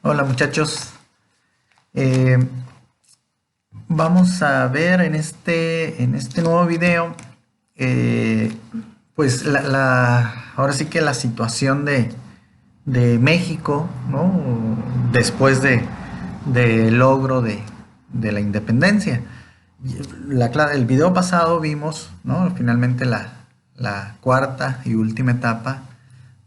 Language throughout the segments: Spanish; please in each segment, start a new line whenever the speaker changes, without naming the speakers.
Hola muchachos. Eh, Vamos a ver en este nuevo video, eh, pues ahora sí que la situación de México, ¿no? Después del logro de la independencia. El video pasado vimos, ¿no? Finalmente la cuarta y última etapa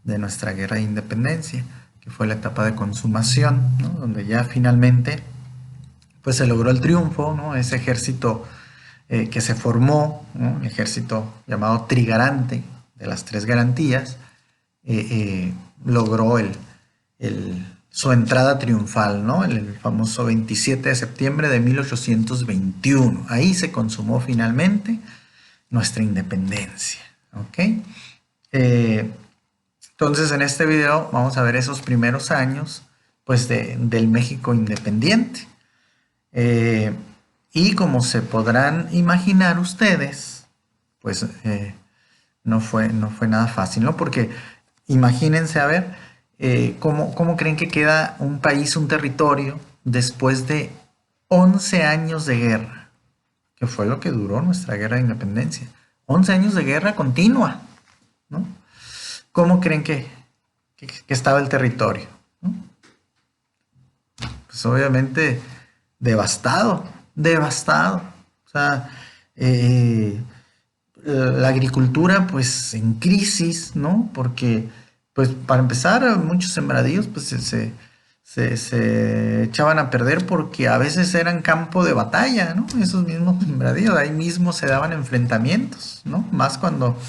de nuestra guerra de independencia, que fue la etapa de consumación, ¿no? Donde ya finalmente pues se logró el triunfo, ¿no? Ese ejército que se formó, ¿no? El ejército llamado Trigarante, de las tres garantías, logró su entrada triunfal, ¿no? El famoso 27 de septiembre de 1821. Ahí se consumó finalmente nuestra independencia, ¿ok? Eh, entonces en este video vamos a ver esos primeros años, pues, del México independiente. Eh, y como se podrán imaginar ustedes, pues no fue nada fácil, ¿no? Porque imagínense, a ver, ¿cómo creen que queda un país, un territorio, después de 11 años de guerra? Que fue lo que duró nuestra guerra de independencia. 11 años de guerra continua, ¿no? ¿Cómo creen que estaba el territorio? ¿No? Pues obviamente devastado, devastado. O sea, la agricultura pues en crisis, ¿no? Porque pues para empezar muchos sembradíos pues se echaban a perder porque a veces eran campo de batalla, ¿no? Esos mismos sembradíos, ahí mismo se daban enfrentamientos, ¿no? Más cuando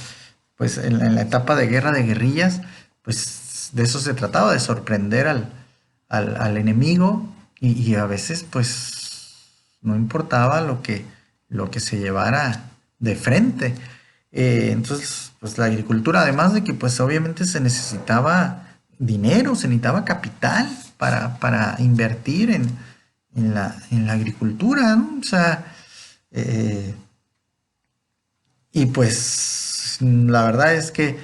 pues en la etapa de guerra de guerrillas, pues de eso se trataba, de sorprender al enemigo y a veces pues no importaba lo que se llevara de frente. Entonces, pues la agricultura, además de que pues obviamente se necesitaba dinero, se necesitaba capital para invertir en la agricultura, ¿no? O sea, eh, y pues la verdad es que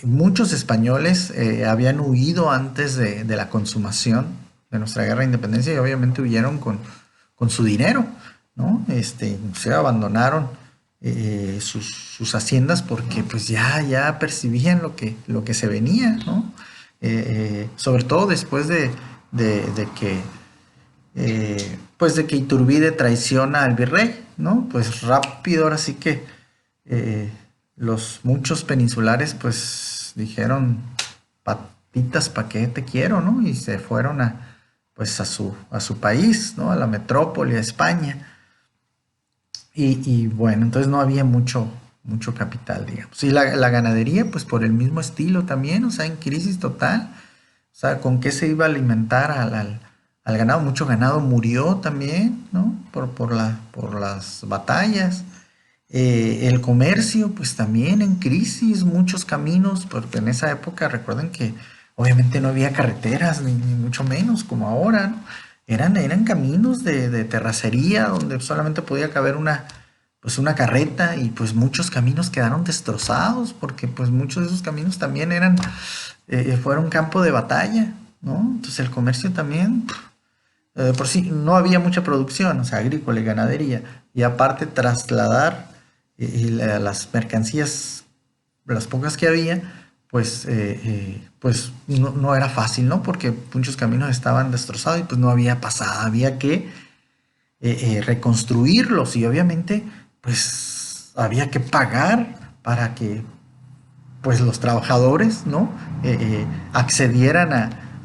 muchos españoles habían huido antes de la consumación de nuestra guerra de independencia y obviamente huyeron con su dinero, ¿no? Se abandonaron sus haciendas porque pues ya percibían lo que se venía, ¿no? Sobre todo después de que pues de que Iturbide traiciona al virrey, ¿no? Pues rápido, ahora sí que eh, los muchos peninsulares pues dijeron, patitas, ¿pa' qué te quiero, no? Y se fueron pues a su país, ¿no? A la metrópoli, a España. Y bueno, entonces no había mucho capital, digamos. Y la ganadería, pues por el mismo estilo también, o sea, en crisis total. O sea, ¿con qué se iba a alimentar al ganado? Mucho ganado murió también, ¿no? Por las batallas. El comercio, pues también en crisis, muchos caminos, porque en esa época recuerden que obviamente no había carreteras, ni mucho menos como ahora, ¿no? Eran caminos de terracería donde solamente podía caber pues una carreta y pues muchos caminos quedaron destrozados porque pues muchos de esos caminos también fueron campo de batalla, ¿no? Entonces el comercio también, por sí, no había mucha producción, o sea, agrícola y ganadería, y aparte trasladar las mercancías, las pocas que había, pues no era fácil, ¿no? Porque muchos caminos estaban destrozados y pues no había pasada, había que reconstruirlos y obviamente pues había que pagar para que pues los trabajadores, ¿no? Accedieran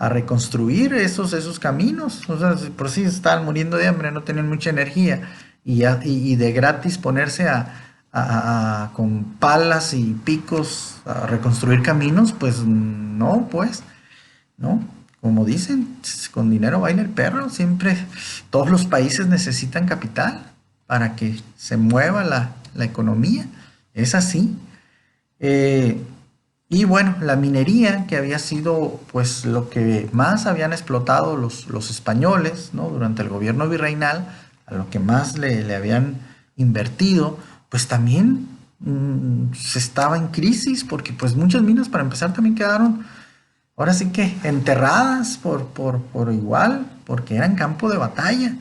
a reconstruir esos caminos. O sea, si por sí estaban muriendo de hambre, no tenían mucha energía y de gratis ponerse con palas y picos a reconstruir caminos, pues no, pues, ¿no? Como dicen, con dinero baila el perro. Siempre todos los países necesitan capital para que se mueva la economía. Es así. Eh, y bueno, la minería, que había sido pues lo que más habían explotado los españoles, ¿no? Durante el gobierno virreinal, a lo que más le habían invertido, pues también se estaba en crisis, porque pues muchas minas para empezar también quedaron ahora sí que enterradas por igual, porque eran campo de batalla.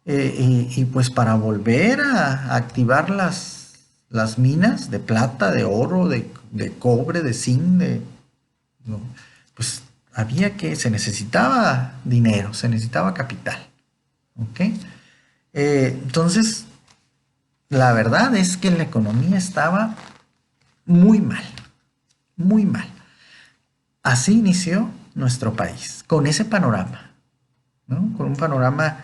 Y pues para volver a activar las minas de plata, de oro, de cobre, de zinc, no, pues se necesitaba dinero, se necesitaba capital. ¿Ok? Entonces, la verdad es que la economía estaba muy mal, muy mal. Así inició nuestro país, con ese panorama, ¿no? Con un panorama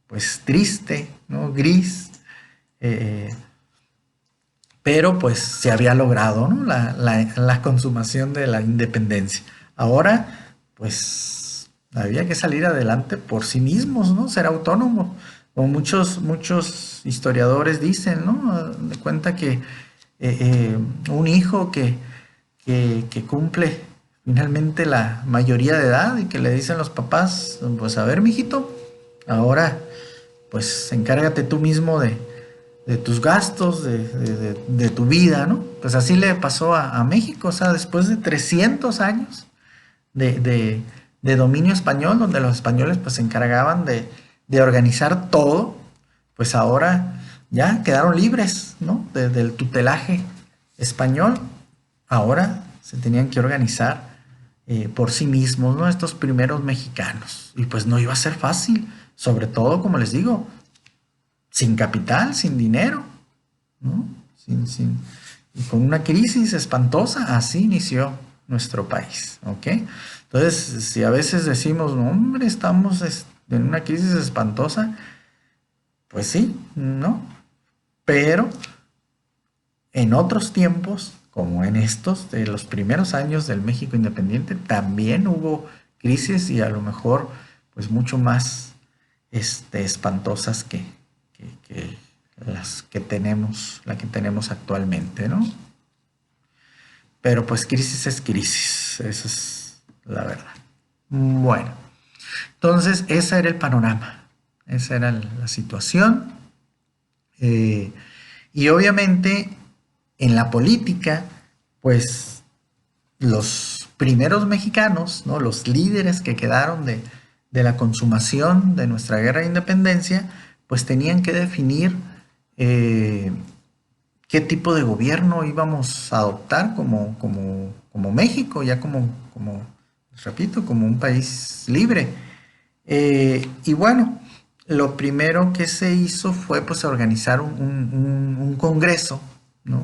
pues triste, ¿no? Gris, eh, pero pues se había logrado, ¿no? La consumación de la independencia. Ahora, pues había que salir adelante por sí mismos, ¿no? Ser autónomo. Como muchos historiadores dicen, ¿no? De cuenta que un hijo que cumple finalmente la mayoría de edad y que le dicen los papás, pues a ver, mijito, ahora pues encárgate tú mismo de tus gastos, de tu vida, ¿no? Pues así le pasó a México, o sea, después de 300 años de, de- de dominio español, donde los españoles pues se encargaban de organizar todo, pues ahora ya quedaron libres, ¿no? Del tutelaje español. Ahora se tenían que organizar por sí mismos, ¿no? Estos primeros mexicanos. Y pues no iba a ser fácil, sobre todo, como les digo, sin capital, sin dinero, ¿no? Y con una crisis espantosa, así inició nuestro país, ¿ok? Entonces, si a veces decimos, no, hombre, estamos en una crisis espantosa, pues sí, ¿no? Pero en otros tiempos, como en estos, de los primeros años del México independiente, también hubo crisis y a lo mejor, pues mucho más espantosas que las que tenemos, la que tenemos actualmente, ¿no? Pero pues crisis es crisis, esa es la verdad. Bueno, entonces ese era el panorama, esa era la situación. eh, y obviamente en la política, pues los primeros mexicanos, ¿no? Los líderes que quedaron de la consumación de nuestra guerra de independencia, pues tenían que definir eh, qué tipo de gobierno íbamos a adoptar como México, ya como, repito, como un país libre. Y bueno, lo primero que se hizo fue pues organizar un congreso, ¿no?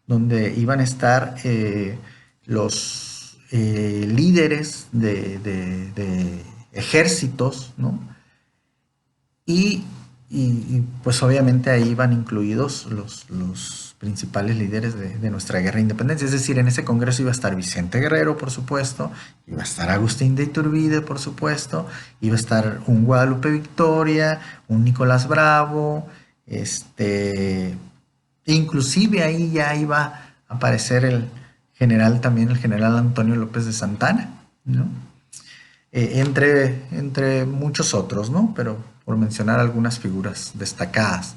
Donde iban a estar los líderes de ejércitos, ¿no? Y, pues obviamente ahí van incluidos los principales líderes de nuestra guerra de independencia. Es decir, en ese congreso iba a estar Vicente Guerrero, por supuesto, iba a estar Agustín de Iturbide, por supuesto, iba a estar un Guadalupe Victoria, un Nicolás Bravo, inclusive ahí ya iba a aparecer el general también, el general Antonio López de Santana, ¿no? Entre muchos otros, ¿no? Pero por mencionar algunas figuras destacadas.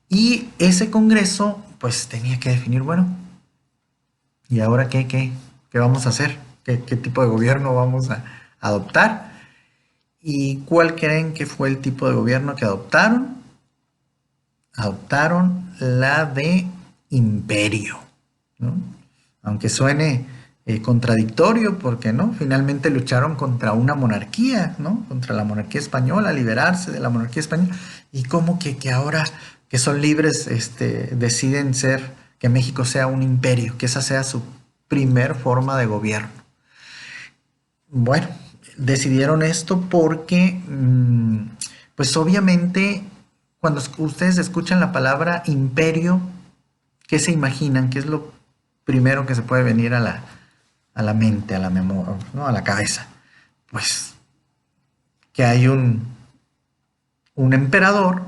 Y ese congreso, pues tenía que definir, bueno, ¿y ahora qué vamos a hacer? ¿Qué tipo de gobierno vamos a adoptar? ¿Y cuál creen que fue el tipo de gobierno que adoptaron? Adoptaron la de imperio, ¿no? Aunque suene contradictorio, porque no, finalmente lucharon contra una monarquía, ¿no? Contra la monarquía española, liberarse de la monarquía española, y como que ahora que son libres, deciden que México sea un imperio, que esa sea su primer forma de gobierno. Bueno, decidieron esto porque, pues obviamente, cuando ustedes escuchan la palabra imperio, ¿qué se imaginan? ¿Qué es lo primero que se puede venir a la mente, a la memoria, ¿no? A la cabeza? Pues que hay un emperador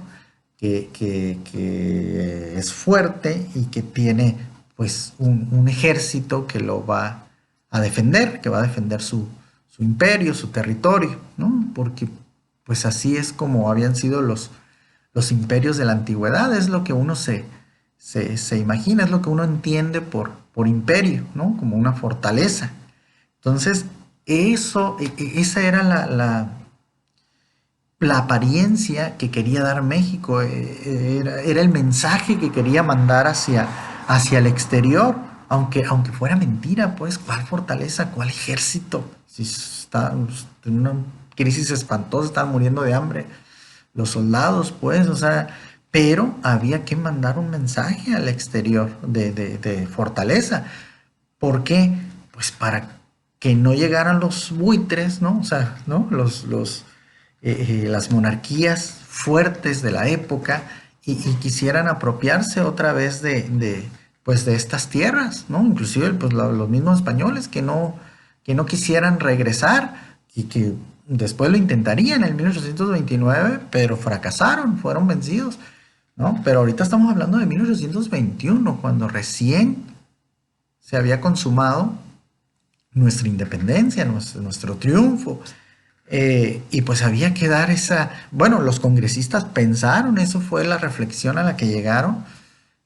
que es fuerte y que tiene pues un ejército que lo va a defender, que va a defender su imperio, su territorio, ¿no? Porque pues así es como habían sido los imperios de la antigüedad, es lo que uno se imagina, es lo que uno entiende por imperio, ¿no? Como una fortaleza. Entonces, esa era la apariencia que quería dar México, era el mensaje que quería mandar hacia el exterior, aunque fuera mentira, pues, ¿cuál fortaleza, cuál ejército? Si está en una crisis espantosa, estaban muriendo de hambre los soldados, pues, o sea, pero había que mandar un mensaje al exterior de fortaleza. ¿Por qué? Pues para que no llegaran los buitres, ¿no? O sea, ¿no? Las monarquías fuertes de la época y quisieran apropiarse otra vez pues de estas tierras, ¿no? Inclusive pues, los mismos españoles que no quisieran regresar y que después lo intentarían en el 1829, pero fracasaron, fueron vencidos, ¿no? Pero ahorita estamos hablando de 1821, cuando recién se había consumado nuestra independencia, nuestro triunfo. Y pues había que dar bueno, los congresistas pensaron, eso fue la reflexión a la que llegaron,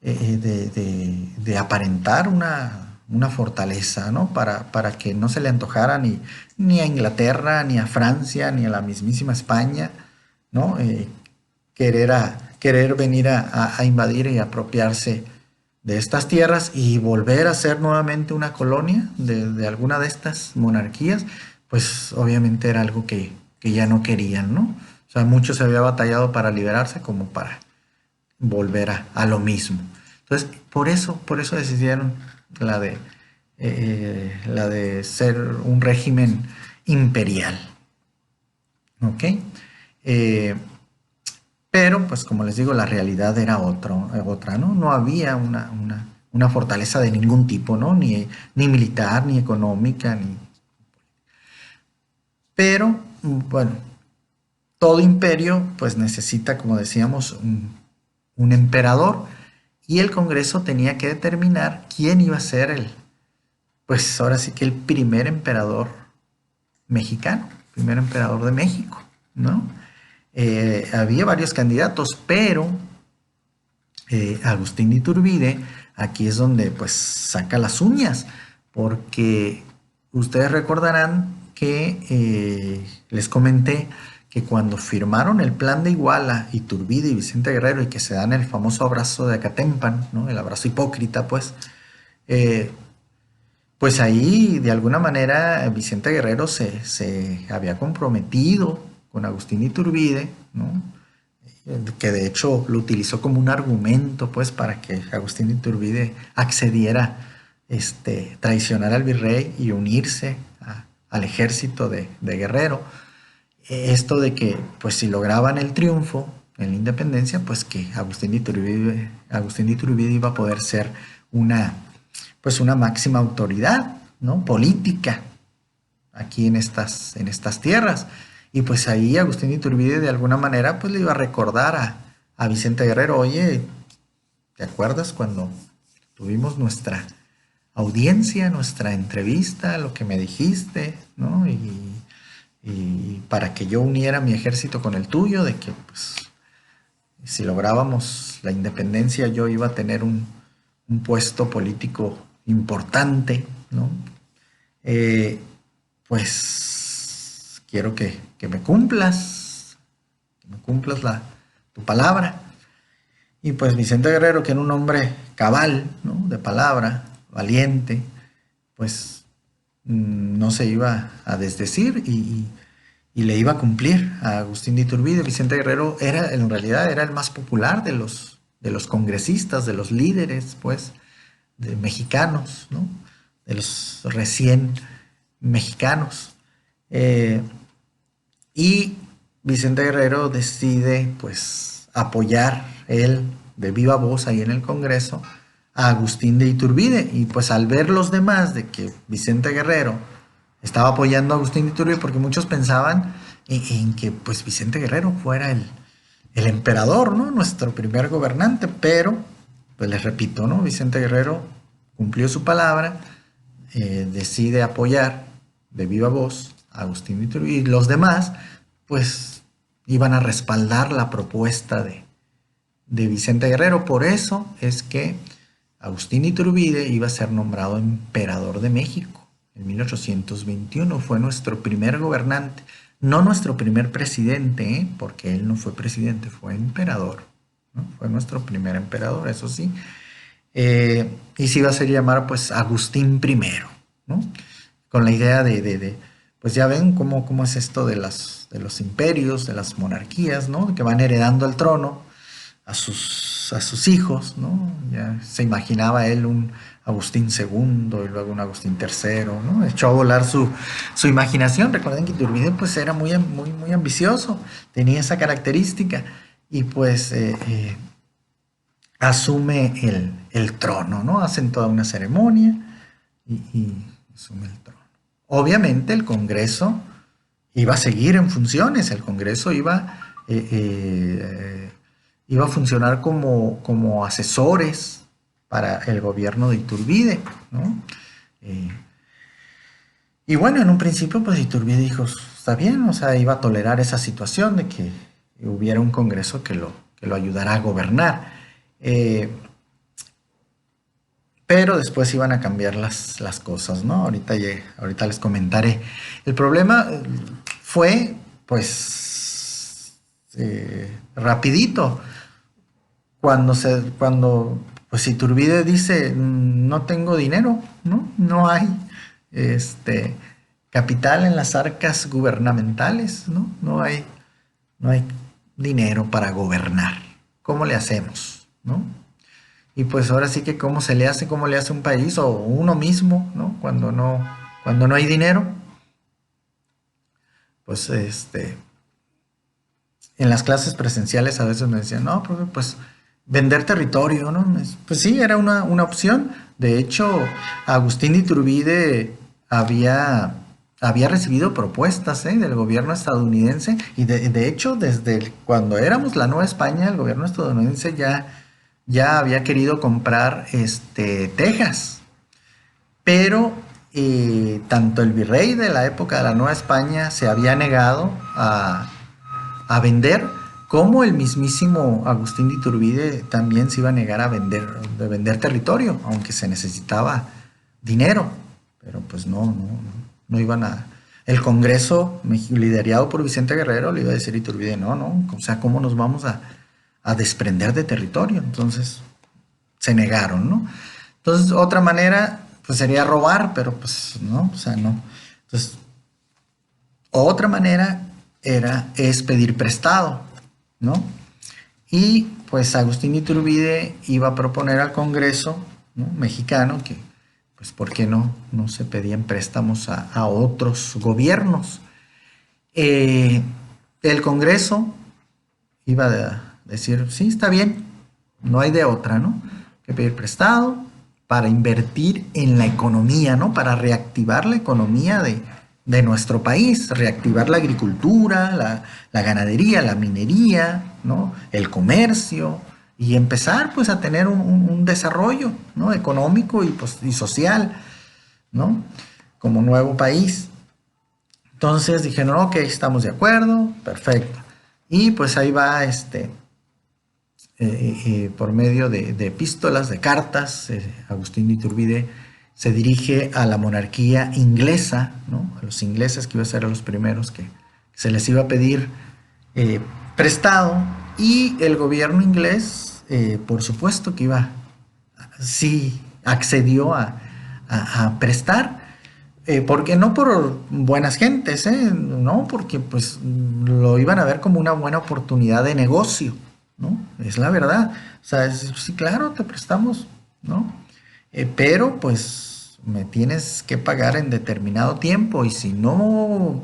de aparentar una fortaleza, ¿no? Para que no se le antojara ni a Inglaterra, ni a Francia, ni a la mismísima España, ¿no? Querer venir a invadir y apropiarse de estas tierras y volver a ser nuevamente una colonia de alguna de estas monarquías, pues obviamente era algo que ya no querían, ¿no? O sea, mucho se había batallado para liberarse como para volver a lo mismo. Entonces, por eso decidieron la de ser un régimen imperial, ¿ok? Eh, pero, pues como les digo, la realidad era otra, ¿no? No había una fortaleza de ningún tipo, ¿no? Ni militar, ni económica, ni... Pero, bueno, todo imperio, pues necesita, como decíamos, un emperador, y el Congreso tenía que determinar quién iba a ser pues ahora sí que el primer emperador mexicano, primer emperador de México, ¿no? Había varios candidatos, pero Agustín de Iturbide, aquí es donde pues saca las uñas, porque ustedes recordarán que les comenté que cuando firmaron el plan de Iguala, Iturbide y Vicente Guerrero, y que se dan el famoso abrazo de Acatempan, ¿no? El abrazo hipócrita, eh, pues ahí de alguna manera Vicente Guerrero se había comprometido con Agustín Iturbide, ¿no? Que de hecho lo utilizó como un argumento, pues, para que Agustín Iturbide accediera, traicionar al virrey y unirse al ejército de Guerrero. Esto de que, pues, si lograban el triunfo en la independencia, pues que Agustín de Iturbide iba a poder ser pues una máxima autoridad, ¿no? Política aquí en estas tierras. Y pues ahí Agustín de Iturbide de alguna manera pues le iba a recordar a Vicente Guerrero, oye, ¿te acuerdas cuando tuvimos nuestra audiencia, nuestra entrevista, lo que me dijiste, ¿no? Y para que yo uniera mi ejército con el tuyo, de que pues si lográbamos la independencia yo iba a tener un puesto político importante, ¿no? Pues quiero que me cumplas tu palabra. Y pues Vicente Guerrero, que era un hombre cabal, ¿no? De palabra, valiente, pues no se iba a desdecir y le iba a cumplir a Agustín de Iturbide. Vicente Guerrero en realidad era el más popular de los congresistas, de los líderes, pues, de mexicanos, ¿no? De los recién mexicanos. Y Vicente Guerrero decide, pues, apoyar él de viva voz ahí en el Congreso a Agustín de Iturbide. Y pues al ver los demás de que Vicente Guerrero estaba apoyando a Agustín de Iturbide, porque muchos pensaban en que pues Vicente Guerrero fuera el emperador, ¿no? Nuestro primer gobernante, pero pues les repito, ¿no? Vicente Guerrero cumplió su palabra, decide apoyar de viva voz a Agustín de Iturbide, y los demás pues iban a respaldar la propuesta de Vicente Guerrero. Por eso es que Agustín Iturbide iba a ser nombrado emperador de México. En 1821 fue nuestro primer gobernante, no nuestro primer presidente, porque él no fue presidente, fue emperador, ¿no? Fue nuestro primer emperador, eso sí. Y se iba a hacer llamar pues Agustín I, ¿no? Con la idea pues ya ven cómo es esto de los imperios, de las monarquías, ¿no? Que van heredando el trono a sus hijos, ¿no? Ya se imaginaba él un Agustín II y luego un Agustín III, ¿no? Echó a volar su imaginación. Recuerden que Iturbide pues era muy ambicioso, tenía esa característica y pues asume el trono, ¿no? Hacen toda una ceremonia y asume el trono. Obviamente el Congreso iba a seguir en funciones, el Congreso iba a funcionar como asesores para el gobierno de Iturbide, ¿no? Eh, y bueno, en un principio pues Iturbide dijo, está bien, o sea, iba a tolerar esa situación de que hubiera un Congreso que lo ayudara a gobernar. Pero después iban a cambiar las cosas, ¿no? Ahorita les comentaré. El problema fue, pues, rapidito. Cuando pues Iturbide dice, no tengo dinero, ¿no? No hay, capital en las arcas gubernamentales, ¿no? No hay dinero para gobernar. ¿Cómo le hacemos, no? Y pues ahora sí que cómo le hace un país o uno mismo, ¿no? Cuando no hay dinero, pues en las clases presenciales a veces me decían, no, profe, pues vender territorio, ¿no? Pues sí, era una opción. De hecho, Agustín Iturbide había recibido propuestas, del gobierno estadounidense y de hecho desde cuando éramos la Nueva España, el gobierno estadounidense ya había querido comprar Texas, pero tanto el virrey de la época de la Nueva España se había negado a vender, como el mismísimo Agustín de Iturbide también se iba a negar de vender territorio, aunque se necesitaba dinero, pero pues no iban a... El Congreso, liderado por Vicente Guerrero, le iba a decir a Iturbide, no, o sea, ¿cómo nos vamos a desprender de territorio? Entonces se negaron, ¿no? Entonces otra manera pues sería robar, pero pues no, o sea, no. Entonces otra manera es pedir prestado, ¿no? Y pues Agustín Iturbide iba a proponer al Congreso, ¿no?, mexicano que pues por qué no se pedían préstamos a otros gobiernos. El Congreso iba a decir, sí, está bien, no hay de otra, ¿no? Que pedir prestado para invertir en la economía, ¿no? Para reactivar la economía de nuestro país, reactivar la agricultura, la ganadería, la minería, ¿no? El comercio, y empezar pues a tener un desarrollo, ¿no?, económico y social, ¿no?, como nuevo país. Entonces dijeron, ok, estamos de acuerdo, perfecto. Y pues ahí va por medio de epístolas, de cartas, Agustín de Iturbide se dirige a la monarquía inglesa, ¿no?, a los ingleses, que iba a ser a los primeros que se les iba a pedir prestado, y el gobierno inglés, por supuesto que sí accedió a prestar, porque no por buenas gentes, no, porque pues lo iban a ver como una buena oportunidad de negocio, ¿no? Es la verdad. O sea, sí, claro, te prestamos, ¿no? Pero pues me tienes que pagar en determinado tiempo, y si no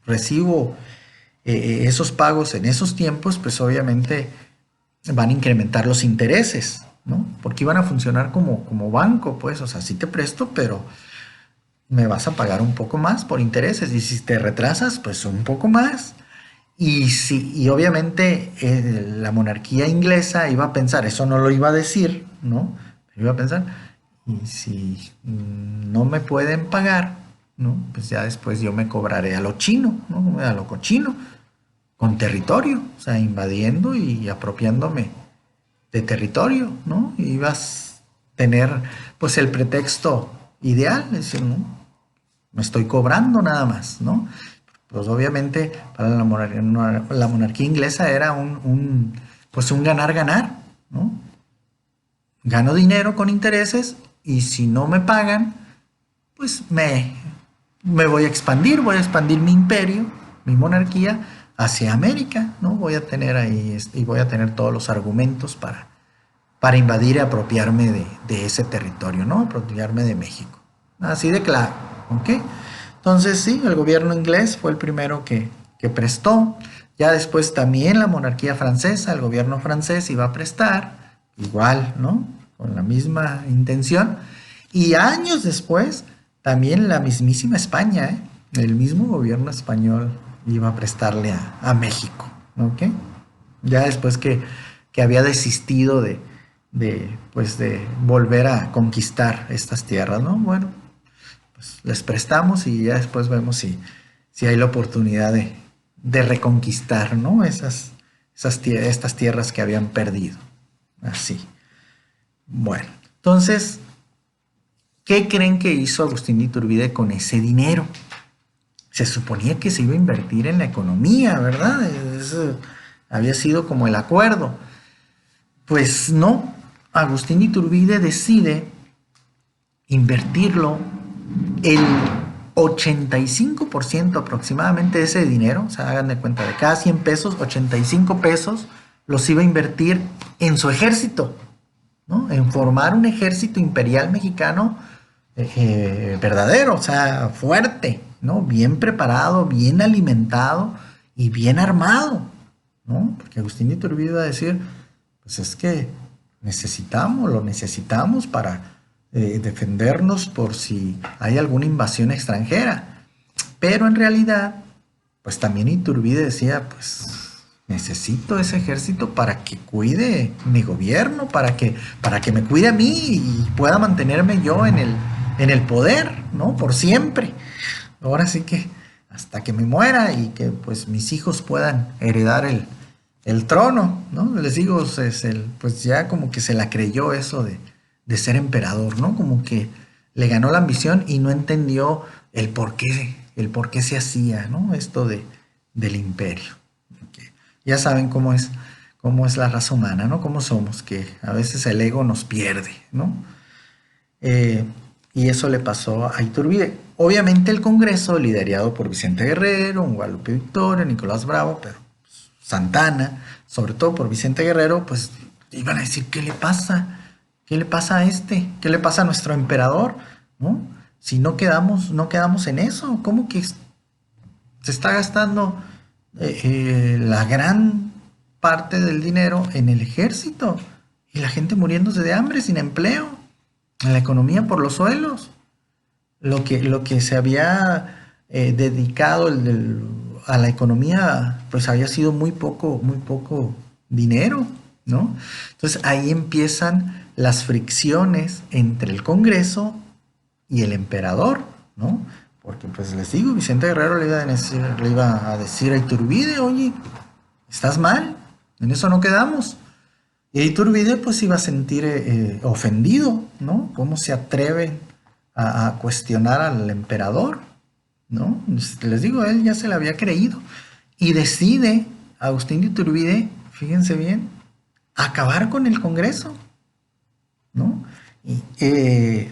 recibo esos pagos en esos tiempos, pues obviamente van a incrementar los intereses, ¿no? Porque iban a funcionar como banco, pues, o sea, sí te presto, pero me vas a pagar un poco más por intereses, y si te retrasas, pues un poco más. Y obviamente la monarquía inglesa iba a pensar, eso no lo iba a decir, ¿no? Iba a pensar, y si no me pueden pagar, ¿no?, pues ya después yo me cobraré a lo chino, ¿no?, a lo cochino, con territorio, o sea, invadiendo y apropiándome de territorio, ¿no? tener pues el pretexto ideal, es decir, ¿no? Me estoy cobrando nada más, ¿no? Pues obviamente para la monarquía inglesa era pues un ganar-ganar, ¿no? Gano dinero con intereses y si no me pagan, pues me voy a expandir mi imperio, mi monarquía hacia América, ¿no? Voy a tener ahí y voy a tener todos los argumentos para invadir y apropiarme de ese territorio, ¿no? Apropiarme de México. Así de claro, ¿ok? Entonces sí, el gobierno inglés fue el primero que prestó. Ya después también la monarquía francesa, el gobierno francés iba a prestar, igual, ¿no? Con la misma intención. Y años después, también la mismísima España, ¿eh? El mismo gobierno español iba a prestarle a México, ¿ok? Ya después que había desistido pues de volver a conquistar estas tierras, ¿no? Bueno, pues les prestamos y ya después vemos si hay la oportunidad de reconquistar, ¿no? Estas tierras que habían perdido. Así. Bueno, entonces, ¿qué creen que hizo Agustín de Iturbide con ese dinero? Se suponía que se iba a invertir en la economía, ¿verdad? Eso había sido como el acuerdo. Pues no, Agustín de Iturbide decide invertirlo el 85% aproximadamente de ese dinero, o sea, hagan de cuenta, de cada 100 pesos, 85 pesos los iba a invertir en su ejército, ¿no? En formar un ejército imperial mexicano verdadero, o sea, fuerte, ¿no? Bien preparado, bien alimentado y bien armado, ¿no? Porque Agustín de Iturbide iba a decir, pues es que lo necesitamos para defendernos por si hay alguna invasión extranjera. Pero en realidad, pues también Iturbide decía, pues necesito ese ejército para que cuide mi gobierno, para que me cuide a mí y pueda mantenerme yo en el poder, ¿no? Por siempre. Ahora sí que hasta que me muera y que pues mis hijos puedan heredar el trono, ¿no? Les digo, pues ya como que se la creyó eso de ser emperador, ¿no? Como que le ganó la ambición y no entendió el por qué se hacía, ¿no? Esto del imperio. Okay. Ya saben cómo es la raza humana, ¿no? Cómo somos, que a veces el ego nos pierde, ¿no? Y eso le pasó a Iturbide. Obviamente el Congreso, liderado por Vicente Guerrero, Guadalupe Victoria, Nicolás Bravo, pero Santana, sobre todo por Vicente Guerrero, pues iban a decir, ¿qué le pasa? ¿Qué le pasa a este? ¿Qué le pasa a nuestro emperador? ¿No? Si no quedamos en eso, ¿cómo que se está gastando la gran parte del dinero en el ejército y la gente muriéndose de hambre, sin empleo, en la economía por los suelos? Lo que se había dedicado a la economía, pues había sido muy poco dinero, ¿no? Entonces ahí empiezan las fricciones entre el Congreso y el emperador, ¿no? Porque pues les digo, Vicente Guerrero le iba a decir a Iturbide, oye, estás mal, en eso no quedamos. Y Iturbide pues iba a sentir ofendido, ¿no? ¿Cómo se atreven a cuestionar al emperador? ¿No? Les digo, él ya se le había creído. Y decide Agustín de Iturbide, fíjense bien, acabar con el Congreso, ¿no? Y,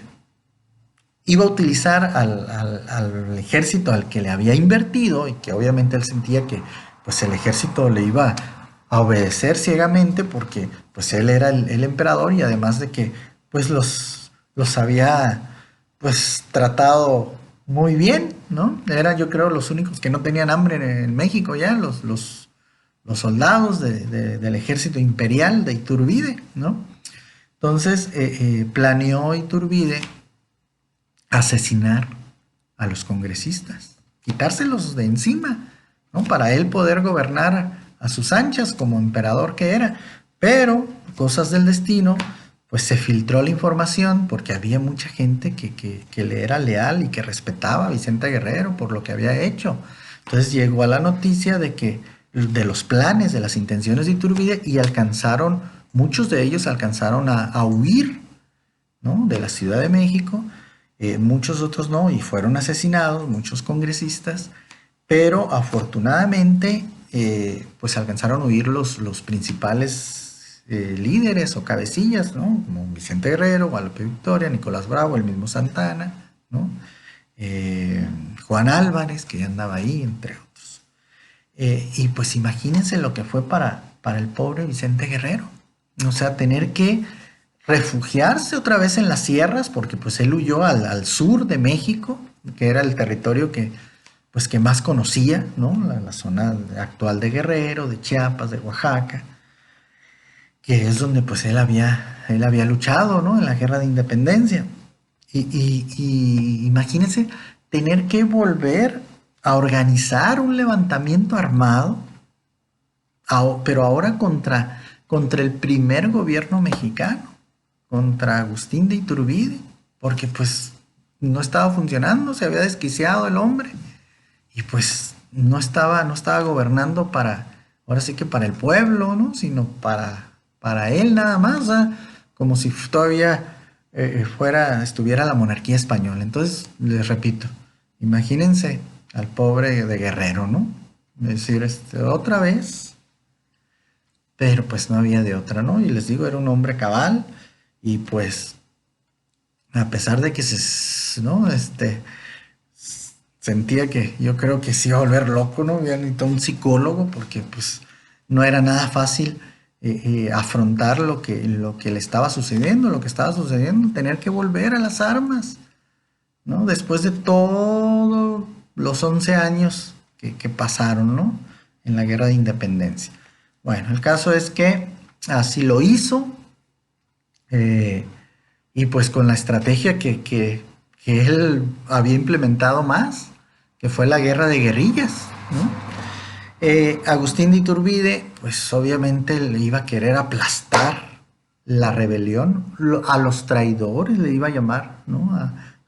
iba a utilizar al ejército al que le había invertido y que obviamente él sentía que pues el ejército le iba a obedecer ciegamente porque pues él era el emperador y además de que pues los había pues tratado muy bien, ¿no? Eran yo creo los únicos que no tenían hambre en México ya, los soldados del ejército imperial de Iturbide, ¿no? Entonces planeó Iturbide asesinar a los congresistas, quitárselos de encima, ¿no? Para él poder gobernar a sus anchas como emperador que era. Pero, cosas del destino, pues se filtró la información porque había mucha gente que le era leal y que respetaba a Vicente Guerrero por lo que había hecho. Entonces llegó a la noticia de los planes, de las intenciones de Iturbide y muchos de ellos alcanzaron a huir, ¿no? De la Ciudad de México, muchos otros no, y fueron asesinados, muchos congresistas, pero afortunadamente pues alcanzaron a huir los principales líderes o cabecillas, ¿no? Como Vicente Guerrero, Guadalupe Victoria, Nicolás Bravo, el mismo Santana, ¿no? Juan Álvarez, que ya andaba ahí, entre otros. Y pues imagínense lo que fue para el pobre Vicente Guerrero. O sea, tener que refugiarse otra vez en las sierras, porque pues él huyó al sur de México, que era el territorio que, pues, que más conocía, ¿no? La zona actual de Guerrero, de Chiapas, de Oaxaca, que es donde pues él había luchado, ¿no? En la guerra de independencia. Y imagínense tener que volver a organizar un levantamiento armado, pero ahora contra el primer gobierno mexicano, contra Agustín de Iturbide, porque pues no estaba funcionando, se había desquiciado el hombre y pues no estaba gobernando ahora sí que para el pueblo, ¿no? Sino para él nada más, o sea, como si todavía estuviera la monarquía española. Entonces, les repito, imagínense al pobre de Guerrero, ¿no? Es decir, otra vez, pero pues no había de otra, ¿no? Y les digo, era un hombre cabal y pues a pesar de que ¿no? Sentía que yo creo que se iba a volver loco, ¿no? Había necesitado un psicólogo porque pues no era nada fácil afrontar lo que le estaba sucediendo, lo que estaba sucediendo, tener que volver a las armas, ¿no? Después de todos los 11 años que pasaron, ¿no? En la guerra de independencia. Bueno, el caso es que así lo hizo, y pues con la estrategia que él había implementado más, que fue la guerra de guerrillas, ¿no? Agustín de Iturbide, pues obviamente le iba a querer aplastar la rebelión, a los traidores le iba a llamar, ¿no?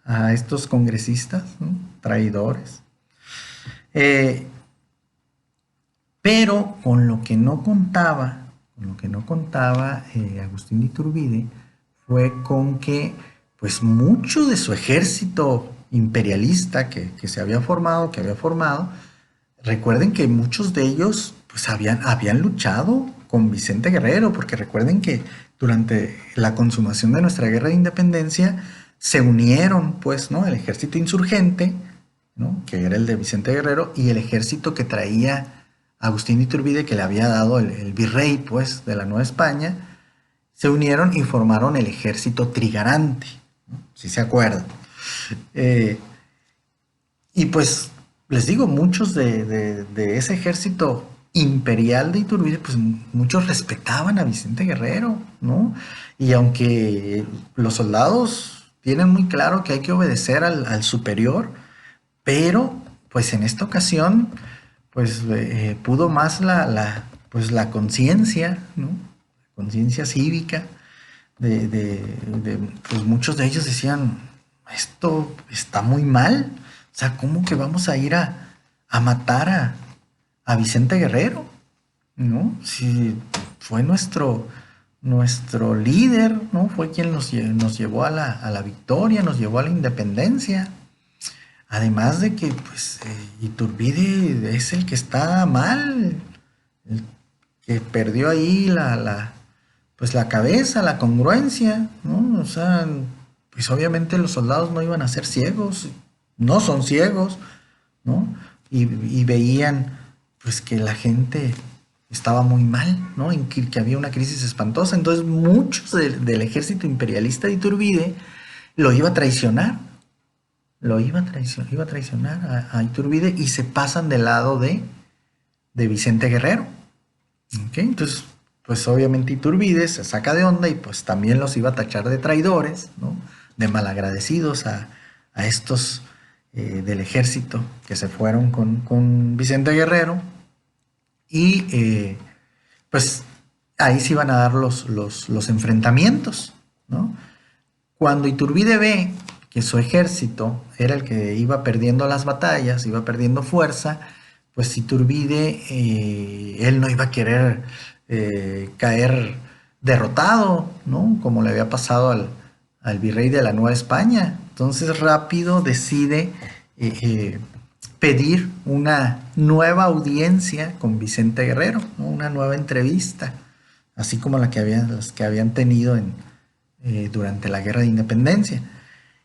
A estos congresistas, ¿no? Traidores. Pero con lo que no contaba Agustín de Iturbide fue con que pues mucho de su ejército imperialista que se había formado, recuerden que muchos de ellos pues habían luchado con Vicente Guerrero, porque recuerden que durante la consumación de nuestra guerra de independencia se unieron pues, ¿no? El ejército insurgente, ¿no? Que era el de Vicente Guerrero, y el ejército que traía Agustín de Iturbide, que le había dado el virrey pues, de la Nueva España, se unieron y formaron el ejército trigarante, ¿no? Si se acuerdan. Y pues les digo, muchos de ese ejército imperial de Iturbide, pues muchos respetaban a Vicente Guerrero, ¿no? Y aunque los soldados tienen muy claro que hay que obedecer al superior, pero pues en esta ocasión pues pudo más pues, la conciencia, ¿no? Conciencia cívica pues muchos de ellos decían, esto está muy mal, o sea, ¿cómo que vamos a ir a matar a Vicente Guerrero? ¿No? Si fue nuestro líder, ¿no? Fue quien nos llevó a la victoria, nos llevó a la independencia. Además de que, pues, Iturbide es el que está mal, el que perdió ahí pues la cabeza, la congruencia, ¿no? O sea, pues obviamente los soldados no iban a ser ciegos, no son ciegos, ¿no? Y veían, pues, que la gente estaba muy mal, ¿no? Que había una crisis espantosa. Entonces, muchos del ejército imperialista de Iturbide lo iba a traicionar. Iba a traicionar a Iturbide y se pasan del lado de Vicente Guerrero. ¿Okay? Entonces, pues obviamente Iturbide se saca de onda y pues también los iba a tachar de traidores, ¿no? De malagradecidos a estos del ejército que se fueron con Vicente Guerrero. Y pues ahí se iban a dar los enfrentamientos, ¿no? Cuando Iturbide ve que su ejército era el que iba perdiendo las batallas, iba perdiendo fuerza, pues Iturbide, él no iba a querer caer derrotado, ¿no? Como le había pasado al virrey de la Nueva España. Entonces rápido decide pedir una nueva audiencia con Vicente Guerrero, ¿no? Una nueva entrevista, así como las que habían tenido durante la Guerra de Independencia.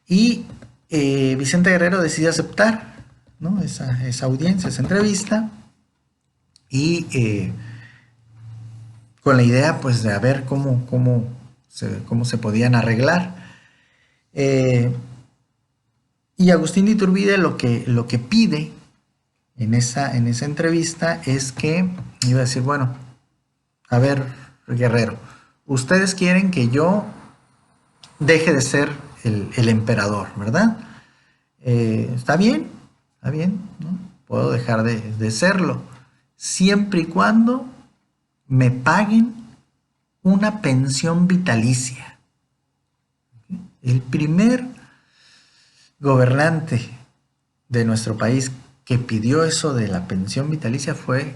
Y Vicente Guerrero decide aceptar, ¿no? esa audiencia, esa entrevista, y con la idea pues de ver cómo se podían arreglar. Y Agustín de Iturbide lo que pide en esa entrevista es que, iba a decir, bueno, a ver, Guerrero, ustedes quieren que yo deje de ser el emperador, ¿verdad? Está bien, ¿no? Puedo dejar de serlo, siempre y cuando me paguen una pensión vitalicia. El primer gobernante de nuestro país que pidió eso de la pensión vitalicia fue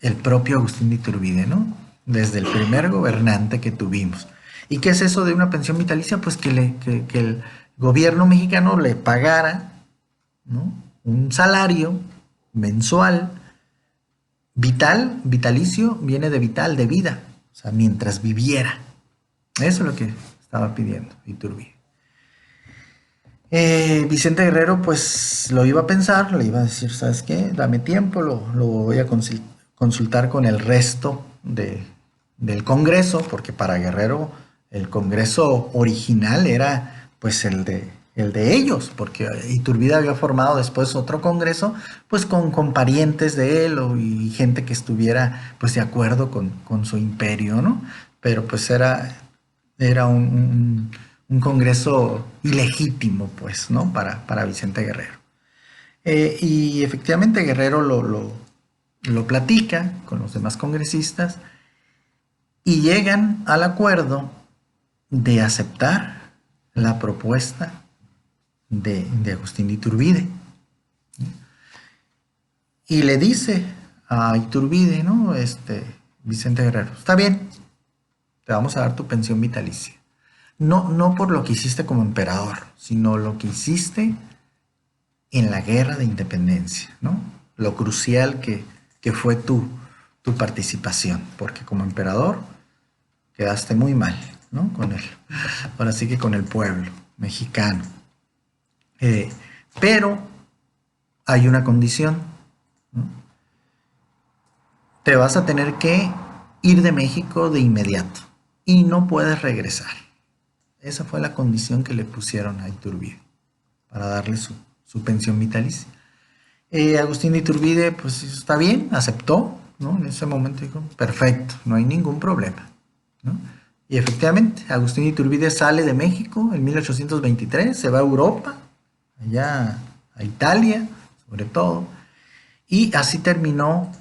el propio Agustín de Iturbide, ¿no? Desde el primer gobernante que tuvimos. ¿Y qué es eso de una pensión vitalicia? Pues que el gobierno mexicano le pagara, ¿no? Un salario mensual, vitalicio, viene de vital, de vida, o sea, mientras viviera. Eso es lo que estaba pidiendo Iturbide. Vicente Guerrero pues lo iba a pensar, le iba a decir, ¿sabes qué? Dame tiempo, lo voy a consultar con el resto del Congreso, porque para Guerrero el Congreso original era pues el de ellos, porque Iturbide había formado después otro Congreso pues con parientes de él y gente que estuviera pues de acuerdo con su imperio, ¿no? Pero pues era un Congreso ilegítimo, pues, ¿no? Para Vicente Guerrero. Y efectivamente Guerrero lo platica con los demás congresistas y llegan al acuerdo de aceptar la propuesta de Agustín de Iturbide. Y le dice a Iturbide, ¿no? Vicente Guerrero, está bien, te vamos a dar tu pensión vitalicia. No por lo que hiciste como emperador, sino lo que hiciste en la Guerra de Independencia, ¿no? Lo crucial que fue tu participación, porque como emperador quedaste muy mal, ¿no? Ahora sí que con el pueblo mexicano. Pero hay una condición, ¿no? Te vas a tener que ir de México de inmediato y no puedes regresar. Esa fue la condición que le pusieron a Iturbide para darle su pensión vitalicia. Agustín de Iturbide, pues está bien, aceptó, ¿no? En ese momento dijo, perfecto, no hay ningún problema, ¿no? Y efectivamente, Agustín de Iturbide sale de México en 1823, se va a Europa, allá a Italia, sobre todo, y así terminó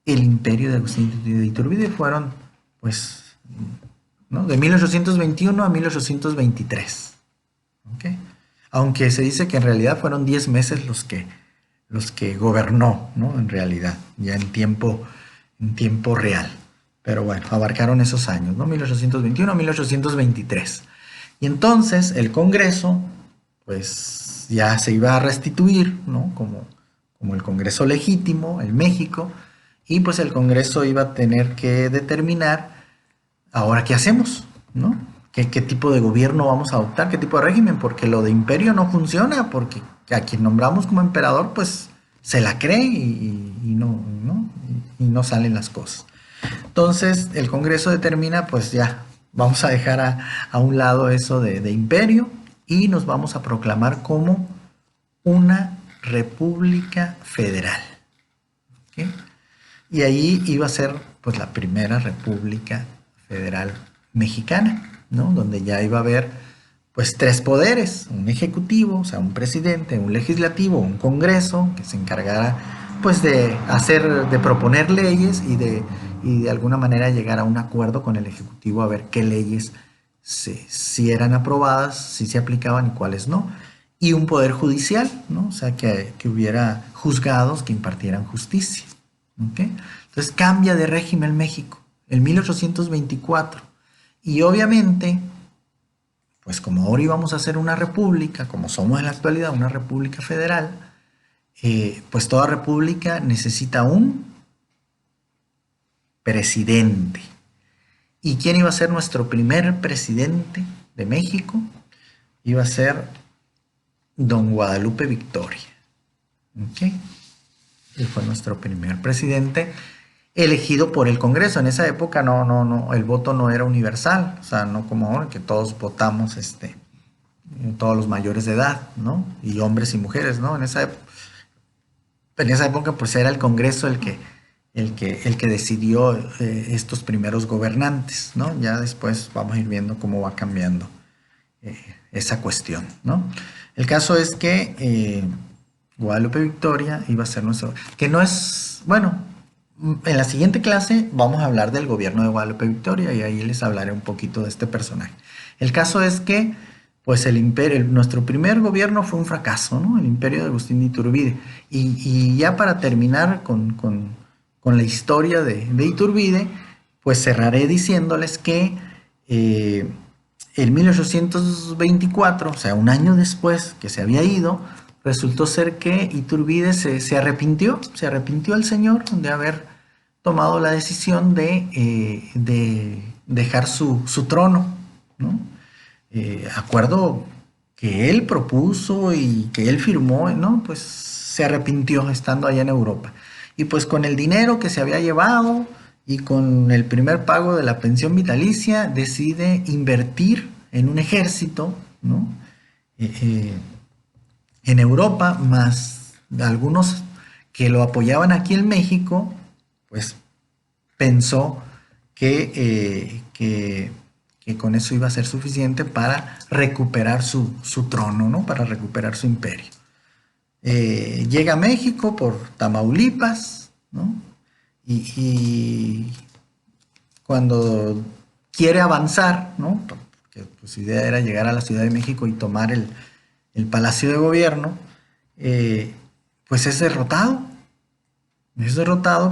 el imperio de Agustín de Iturbide. Fueron, pues, ¿no? De 1821 a 1823. ¿Okay? Aunque se dice que en realidad fueron 10 meses los que gobernó, ¿no? En realidad, ya en tiempo real. Pero bueno, abarcaron esos años, ¿no? 1821 a 1823. Y entonces el Congreso, pues ya se iba a restituir, ¿no? Como el Congreso legítimo en México, y pues el Congreso iba a tener que determinar, ahora qué hacemos, ¿no? ¿Qué tipo de gobierno vamos a adoptar? ¿Qué tipo de régimen? Porque lo de imperio no funciona, porque a quien nombramos como emperador, pues se la cree y no salen las cosas. Entonces el Congreso determina, pues ya, vamos a dejar a un lado eso de imperio y nos vamos a proclamar como una república federal. ¿Okay? Y ahí iba a ser pues la primera república federal mexicana, ¿no? Donde ya iba a haber pues 3 poderes, un ejecutivo, o sea, un presidente, un legislativo, un congreso que se encargara pues de proponer leyes y de alguna manera llegar a un acuerdo con el ejecutivo a ver qué leyes si eran aprobadas, si se aplicaban y cuáles no. Y un poder judicial, ¿no? O sea, que hubiera juzgados que impartieran justicia. ¿Okay? Entonces cambia de régimen México en 1824 y obviamente pues como ahora íbamos a hacer una república, como somos en la actualidad una república federal, pues toda república necesita un presidente. ¿Y quién iba a ser nuestro primer presidente de México? Iba a ser don Guadalupe Victoria. ¿Ok? Él fue nuestro primer presidente elegido por el Congreso. En esa época no, el voto no era universal, o sea, no como ahora que todos votamos, todos los mayores de edad, ¿no? Y hombres y mujeres, ¿no? En esa época pues era el Congreso el que decidió estos primeros gobernantes, ¿no? Ya después vamos a ir viendo cómo va cambiando esa cuestión, ¿no? El caso es que Guadalupe Victoria iba a ser nuestro, que no es, bueno, en la siguiente clase vamos a hablar del gobierno de Guadalupe Victoria y ahí les hablaré un poquito de este personaje. El caso es que, pues el imperio, nuestro primer gobierno fue un fracaso, ¿no? El imperio de Agustín de Iturbide. Y ya para terminar con la historia de Iturbide, pues cerraré diciéndoles que en 1824, o sea, un año después que se había ido, resultó ser que Iturbide se arrepintió el señor de haber tomado la decisión de dejar su trono, ¿no? Acuerdo que él propuso y que él firmó, ¿no? Pues se arrepintió estando allá en Europa. Y pues con el dinero que se había llevado y con el primer pago de la pensión vitalicia, decide invertir en un ejército, ¿no? En Europa, más algunos que lo apoyaban aquí en México, pues pensó que con eso iba a ser suficiente para recuperar su trono, ¿no? Para recuperar su imperio. Llega a México por Tamaulipas, ¿no? Y cuando quiere avanzar, ¿no? Porque pues, su idea era llegar a la Ciudad de México y tomar el Palacio de Gobierno, pues es derrotado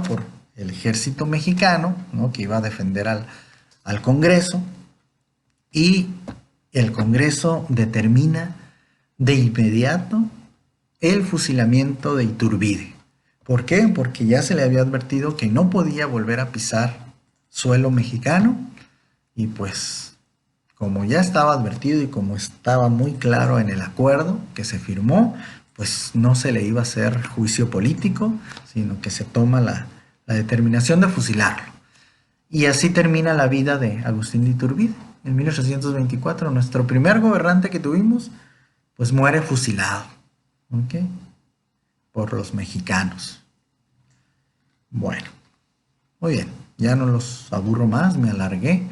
por el ejército mexicano, ¿no? Que iba a defender al Congreso, y el Congreso determina de inmediato el fusilamiento de Iturbide. ¿Por qué? Porque ya se le había advertido que no podía volver a pisar suelo mexicano, y pues como ya estaba advertido y como estaba muy claro en el acuerdo que se firmó, pues no se le iba a hacer juicio político, sino que se toma la determinación de fusilarlo. Y así termina la vida de Agustín de Iturbide. En 1824, nuestro primer gobernante que tuvimos, pues muere fusilado, ¿ok? Por los mexicanos. Bueno, muy bien, ya no los aburro más, me alargué.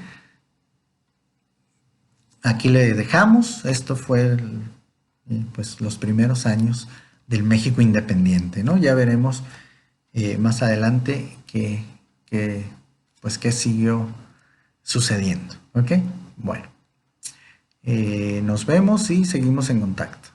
Aquí le dejamos. Esto fue pues los primeros años del México independiente, ¿no? Ya veremos más adelante qué siguió sucediendo, ¿ok? Bueno, nos vemos y seguimos en contacto.